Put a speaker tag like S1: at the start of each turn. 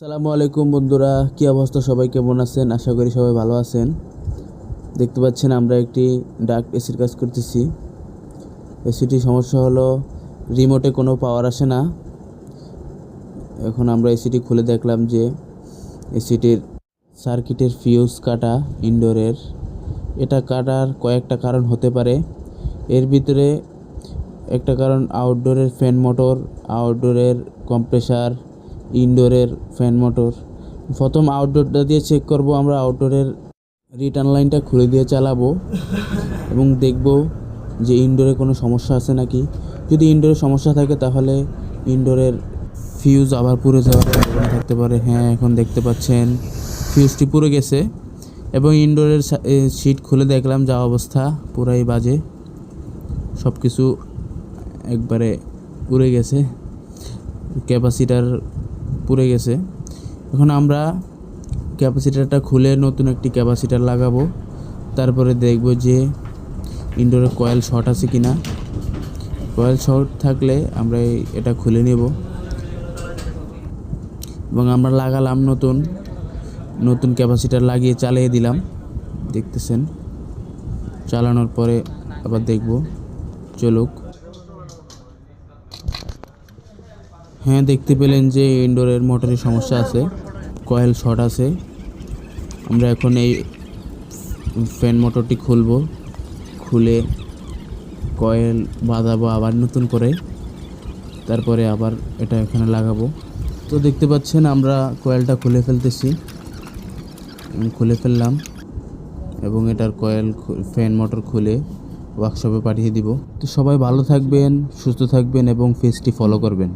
S1: আসসালামু আলাইকুম বন্ধুরা, কি অবস্থা? সবাই কেমন আছেন? আশা করি সবাই ভালো আছেন। দেখতে পাচ্ছেন আমরা একটি ডাক্ট এসির কাজ করতেছি। এসিটির সমস্যা হলো রিমোটে কোনো পাওয়ার আসে না। এখন আমরা এসিটি খুলে দেখলাম যে এসিটির সার্কিটের ফিউজ কাটা ইনডোরের। এটা কাটার কয়েকটা কারণ হতে পারে। এর ভিতরে একটা কারণ আউটডোরের ফ্যান মোটর, আউটডোরের কম্প্রেসার, ইনডোরের ফ্যান মোটর। প্রথম আউটডোরটা দিয়ে চেক করব আমরা। আউটডোরের রিটার্ন লাইনটা খুলে দিয়ে চালাবো এবং দেখব যে ইনডোরে কোনো সমস্যা আছে নাকি। যদি ইনডোরে সমস্যা থাকে তাহলে ইনডোরের ফিউজ আবার পুড়ে যাওয়ার সম্ভাবনা থাকতে পারে। হ্যাঁ, এখন দেখতে পাচ্ছেন ফিউজটি পুড়ে গেছে এবং ইনডোরের সিট খুলে দেখলাম যা অবস্থা, পুরাই বাজে। সব কিছু একবারে পুড়ে গেছে, ক্যাপাসিটার পুড়ে গেছে। এখন আমরা ক্যাপাসিটারটা খুলে নতুন একটি ক্যাপাসিটার লাগাবো। তারপরে দেখব যে ইনডোরে কয়েল শর্ট আছে কিনা। কয়েল শর্ট থাকলে আমরা এটা খুলে নেব এবং আমরা লাগালাম নতুন ক্যাপাসিটার লাগিয়ে চালিয়ে দিলাম। দেখতেছেন, চালানোর পরে আবার দেখব, চলুক। হ্যাঁ, দেখতে পেলেন যে ইনডোরের মোটরের সমস্যা আছে, কয়েল শর্ট আছে। আমরা এখন এই ফ্যান মোটরটি খুলে কয়েল বাঁধাবো আবার নতুন করে, তারপরে আবার এটা এখানে লাগাবো। তো দেখতে পাচ্ছেন আমরা কয়েলটা খুলে ফেললাম এবং এটার ফ্যান মোটর খুলে ওয়ার্কশপে পাঠিয়ে দিব। তো সবাই ভালো থাকবেন, সুস্থ থাকবেন এবং পেজটি ফলো করবেন।